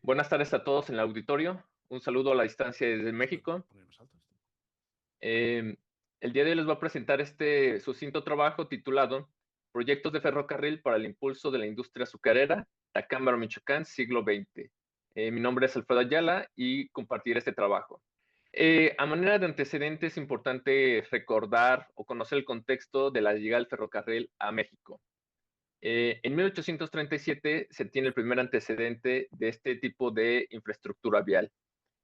Buenas tardes a todos en el auditorio. Un saludo a la distancia desde México. Eh, el día de hoy les voy a presentar este sucinto trabajo titulado Proyectos de ferrocarril para el impulso de la industria azucarera, Tacámbaro, Michoacán, siglo XX. Mi nombre es Alfredo Ayala y compartiré este trabajo. A manera de antecedente es importante recordar o conocer el contexto de la llegada del ferrocarril a México. En 1837 se tiene el primer antecedente de este tipo de infraestructura vial.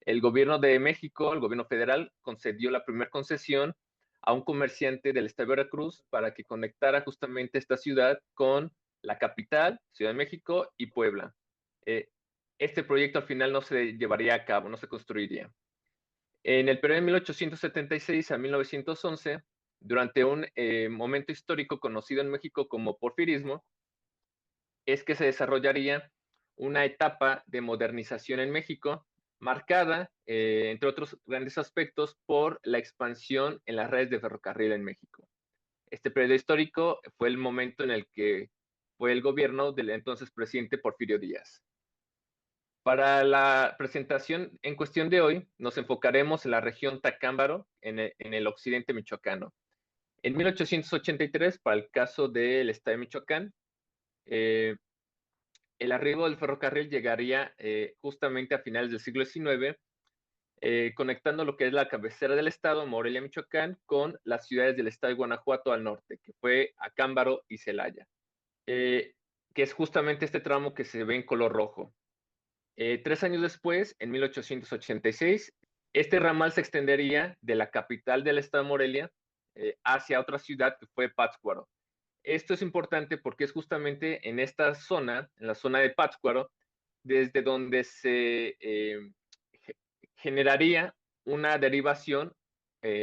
El gobierno de México, el gobierno federal, concedió la primera concesión a un comerciante del estado de Veracruz para que conectara justamente esta ciudad con la capital, Ciudad de México y Puebla. Eh, este proyecto al final no se llevaría a cabo, no se construiría. En el periodo de 1876 a 1911, durante un momento histórico conocido en México como porfirismo, es que se desarrollaría una etapa de modernización en México, marcada, entre otros grandes aspectos, por la expansión en las redes de ferrocarril en México. Este periodo histórico fue el momento en el que fue el gobierno del entonces presidente Porfirio Díaz. Para la presentación en cuestión de hoy, nos enfocaremos en la región Tacámbaro, en el occidente michoacano. En 1883, para el caso del estado de Michoacán, eh, el arribo del ferrocarril llegaría justamente a finales del siglo XIX, conectando lo que es la cabecera del estado, Morelia, Michoacán, con las ciudades del estado de Guanajuato al norte, que fue Acámbaro y Celaya, que es justamente este tramo que se ve en color rojo. 3 años después, en 1886, este ramal se extendería de la capital del estado de Morelia hacia otra ciudad que fue Pátzcuaro. Esto es importante porque es justamente en esta zona, en la zona de Pátzcuaro, desde donde se generaría una derivación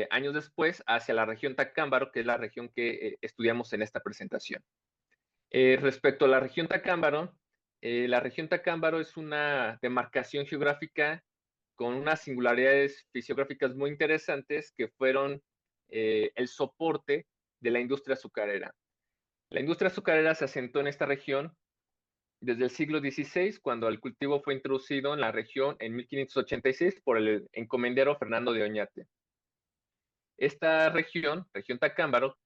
años después hacia la región Tacámbaro, que es la región que estudiamos en esta presentación. Respecto a la región Tacámbaro es una demarcación geográfica con unas singularidades fisiográficas muy interesantes que fueron el soporte de la industria azucarera. La industria azucarera se asentó en esta región desde el siglo XVI, cuando el cultivo fue introducido en la región en 1586 por el encomendero Fernando de Oñate. Esta región Tacámbaro,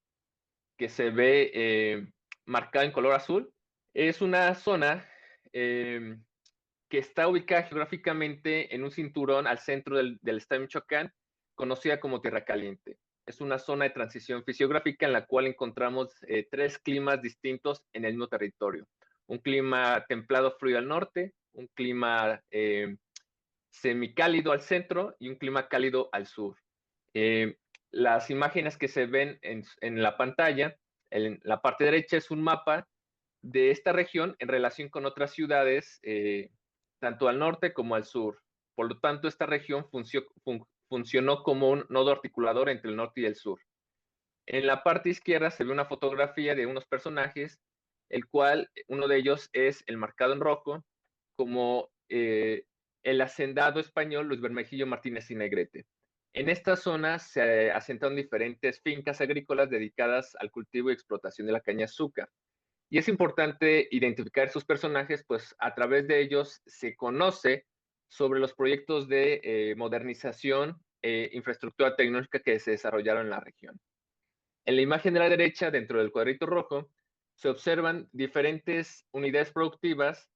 que se ve marcada en color azul, es una zona que está ubicada geográficamente en un cinturón al centro del estado de Michoacán, conocida como Tierra Caliente. Es una zona de transición fisiográfica en la cual encontramos 3 climas distintos en el mismo territorio. Un clima templado frío al norte, un clima semicálido al centro y un clima cálido al sur. Las imágenes que se ven en la pantalla, en la parte derecha es un mapa de esta región en relación con otras ciudades, tanto al norte como al sur. Por lo tanto, esta región funcionó como un nodo articulador entre el norte y el sur. En la parte izquierda se ve una fotografía de unos personajes, el cual uno de ellos es el marcado en rojo, como el hacendado español Luis Bermejillo Martínez y Negrete. En esta zona se asentaron diferentes fincas agrícolas dedicadas al cultivo y explotación de la caña de azúcar. Y es importante identificar sus personajes, pues a través de ellos se conoce sobre los proyectos de modernización e infraestructura tecnológica que se desarrollaron en la región. En la imagen de la derecha, dentro del cuadrito rojo, se observan diferentes unidades productivas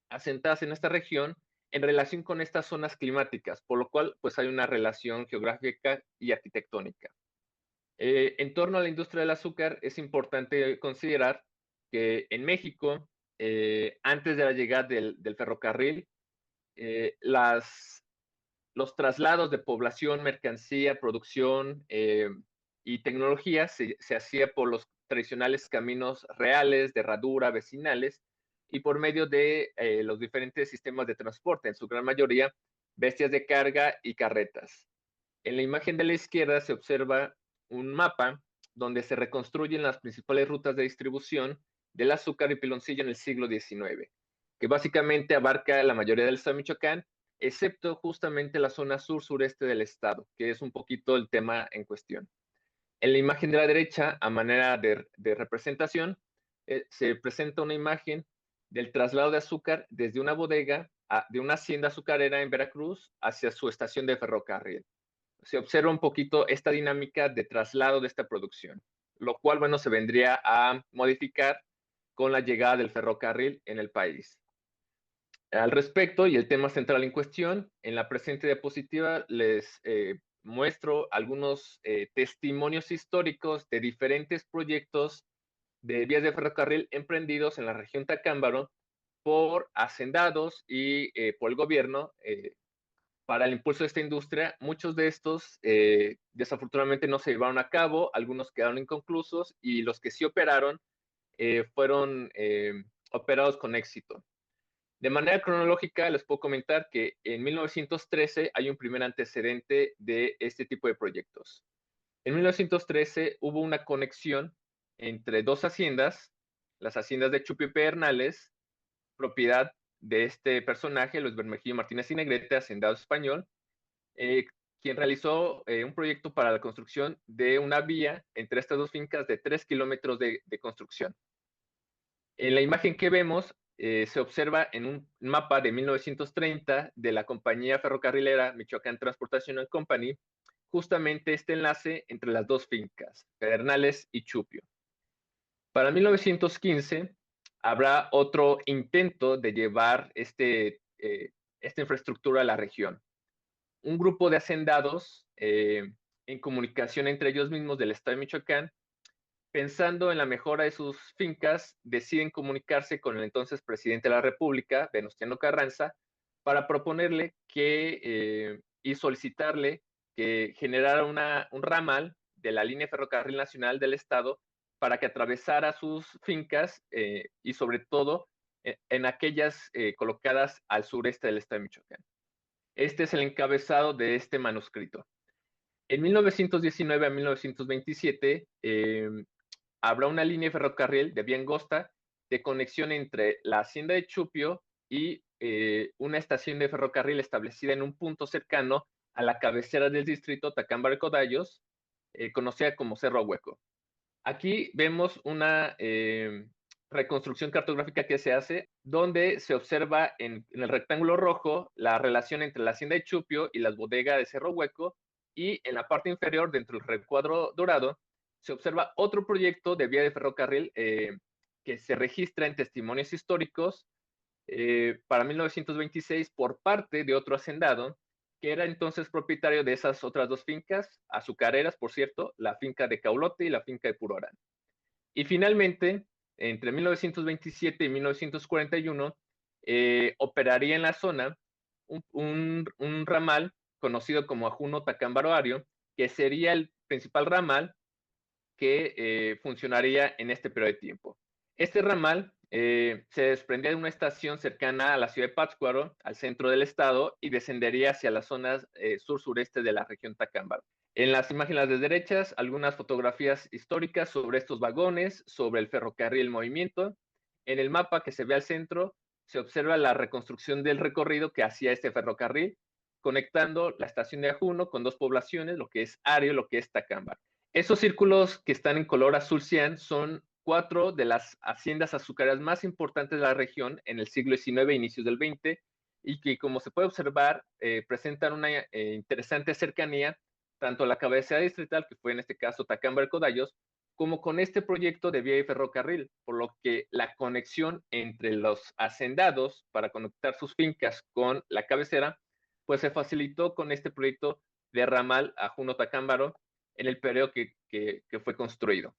asentadas en esta región en relación con estas zonas climáticas, por lo cual pues hay una relación geográfica y arquitectónica. En torno a la industria del azúcar, es importante considerar que en México, antes de la llegada del ferrocarril, los traslados de población, mercancía, producción y tecnología se hacía por los tradicionales caminos reales, de herradura, vecinales, y por medio de los diferentes sistemas de transporte, en su gran mayoría, bestias de carga y carretas. En la imagen de la izquierda se observa un mapa donde se reconstruyen las principales rutas de distribución del azúcar y piloncillo en el siglo XIX, que básicamente abarca la mayoría del estado de Michoacán, excepto justamente la zona sur-sureste del estado, que es un poquito el tema en cuestión. En la imagen de la derecha, a manera de representación, se presenta una imagen del traslado de azúcar desde una bodega de una hacienda azucarera en Veracruz hacia su estación de ferrocarril. Se observa un poquito esta dinámica de traslado de esta producción, lo cual, bueno, se vendría a modificar con la llegada del ferrocarril en el país. Al respecto, y el tema central en cuestión, en la presente diapositiva les muestro algunos testimonios históricos de diferentes proyectos de vías de ferrocarril emprendidos en la región Tacámbaro por hacendados y por el gobierno para el impulso de esta industria. Muchos de estos desafortunadamente no se llevaron a cabo, algunos quedaron inconclusos y los que sí operaron fueron operados con éxito. De manera cronológica, les puedo comentar que en 1913 hay un primer antecedente de este tipo de proyectos. En 1913 hubo una conexión entre dos haciendas, las haciendas de Chupio y Pedernales, propiedad de este personaje, Luis Bermejillo Martínez y Negrete, hacendado español, quien realizó un proyecto para la construcción de una vía entre estas dos fincas de 3 kilómetros de construcción. En la imagen que vemos, se observa en un mapa de 1930 de la compañía ferrocarrilera Michoacán Transportation and Company, justamente este enlace entre las dos fincas, Pedernales y Chupio. Para 1915 habrá otro intento de llevar esta infraestructura a la región. Un grupo de hacendados en comunicación entre ellos mismos del estado de Michoacán, pensando en la mejora de sus fincas, deciden comunicarse con el entonces presidente de la República, Venustiano Carranza, para proponerle y solicitarle que generara un ramal de la línea ferrocarril nacional del estado para que atravesara sus fincas y sobre todo en aquellas colocadas al sureste del estado de Michoacán. Este es el encabezado de este manuscrito. En 1919 a 1927 habrá una línea de ferrocarril de vía angosta de conexión entre la hacienda de Chupio y una estación de ferrocarril establecida en un punto cercano a la cabecera del distrito Tacámbaro de Codallos, conocida como Cerro Hueco. Aquí vemos una reconstrucción cartográfica que se hace, donde se observa en el rectángulo rojo la relación entre la hacienda de Chupio y las bodegas de Cerro Hueco, y en la parte inferior, dentro del recuadro dorado, se observa otro proyecto de vía de ferrocarril que se registra en testimonios históricos para 1926 por parte de otro hacendado, que era entonces propietario de esas otras dos fincas, azucareras, por cierto, la finca de Caulote y la finca de Purorán. Y finalmente, entre 1927 y 1941, operaría en la zona un ramal conocido como Ajuno Tacámbaro, que sería el principal ramal que funcionaría en este periodo de tiempo. Este ramal se desprendía de una estación cercana a la ciudad de Pátzcuaro, al centro del estado, y descendería hacia las zonas sur-sureste de la región Tacámbaro. En las imágenes de derechas, algunas fotografías históricas sobre estos vagones, sobre el ferrocarril en movimiento. En el mapa que se ve al centro, se observa la reconstrucción del recorrido que hacía este ferrocarril, conectando la estación de Ajuno con dos poblaciones, lo que es Ario y lo que es Tacámbaro. Esos círculos que están en color azul cian son 4 de las haciendas azucareras más importantes de la región en el siglo XIX e inicios del XX, y que, como se puede observar, presentan una interesante cercanía tanto a la cabecera distrital, que fue en este caso Tacámbaro de Codallos, como con este proyecto de vía y ferrocarril, por lo que la conexión entre los hacendados para conectar sus fincas con la cabecera, pues se facilitó con este proyecto de ramal Ajuno Tacámbaro en el periodo que fue construido.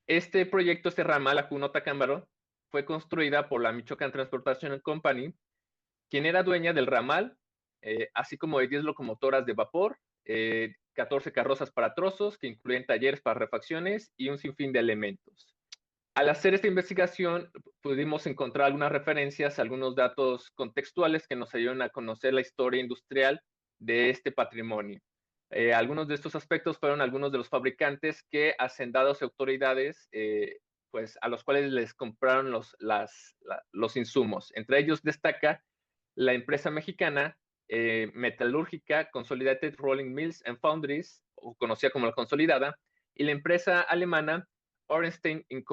Este proyecto, este ramal Ajuno Tacámbaro, fue construida por la Michoacán Transportation Company, quien era dueña del ramal, así como de 10 locomotoras de vapor, 14 carrozas para trozos, que incluyen talleres para refacciones y un sinfín de elementos. Al hacer esta investigación, pudimos encontrar algunas referencias, algunos datos contextuales que nos ayudan a conocer la historia industrial de este patrimonio. Algunos de estos aspectos fueron algunos de los fabricantes que hacendados y autoridades, pues a los cuales les compraron los insumos. Entre ellos destaca la empresa mexicana metalúrgica Consolidated Rolling Mills and Foundries, o conocida como la Consolidada, y la empresa alemana Orenstein Inc.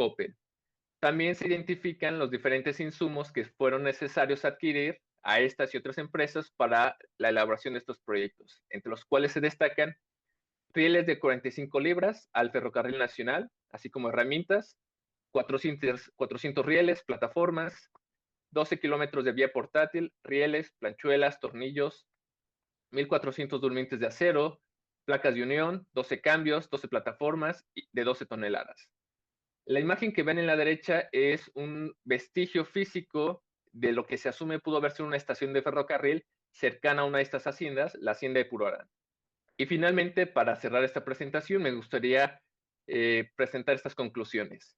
También se identifican los diferentes insumos que fueron necesarios adquirir a estas y otras empresas para la elaboración de estos proyectos, entre los cuales se destacan rieles de 45 libras al Ferrocarril Nacional, así como herramientas, 400 rieles, plataformas, 12 kilómetros de vía portátil, rieles, planchuelas, tornillos, 1,400 durmientes de acero, placas de unión, 12 cambios, 12 plataformas de 12 toneladas. La imagen que ven en la derecha es un vestigio físico de lo que se asume pudo haber sido una estación de ferrocarril cercana a una de estas haciendas, la hacienda de Puruarán. Y finalmente, para cerrar esta presentación, me gustaría presentar estas conclusiones.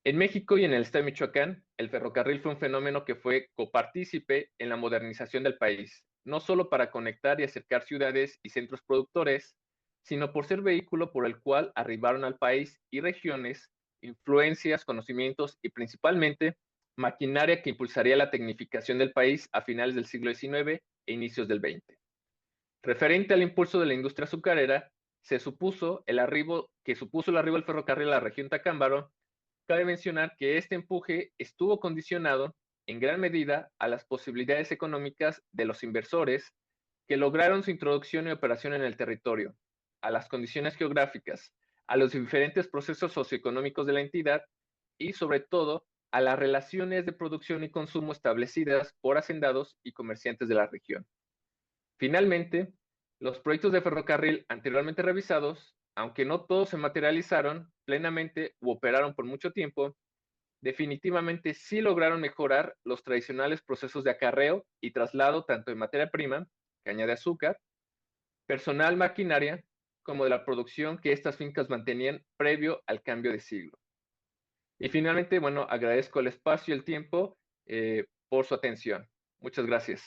En México y en el estado de Michoacán, el ferrocarril fue un fenómeno que fue copartícipe en la modernización del país, no solo para conectar y acercar ciudades y centros productores, sino por ser vehículo por el cual arribaron al país y regiones influencias, conocimientos y principalmente maquinaria que impulsaría la tecnificación del país a finales del siglo XIX e inicios del XX. Referente al impulso de la industria azucarera, se supuso el arribo del ferrocarril a la región Tacámbaro. Cabe mencionar que este empuje estuvo condicionado en gran medida a las posibilidades económicas de los inversores que lograron su introducción y operación en el territorio, a las condiciones geográficas, a los diferentes procesos socioeconómicos de la entidad y sobre todo a las relaciones de producción y consumo establecidas por hacendados y comerciantes de la región. Finalmente, los proyectos de ferrocarril anteriormente revisados, aunque no todos se materializaron plenamente u operaron por mucho tiempo, definitivamente sí lograron mejorar los tradicionales procesos de acarreo y traslado tanto de materia prima, caña de azúcar, personal, maquinaria, como de la producción que estas fincas mantenían previo al cambio de siglo. Y finalmente, bueno, agradezco el espacio y el tiempo por su atención. Muchas gracias.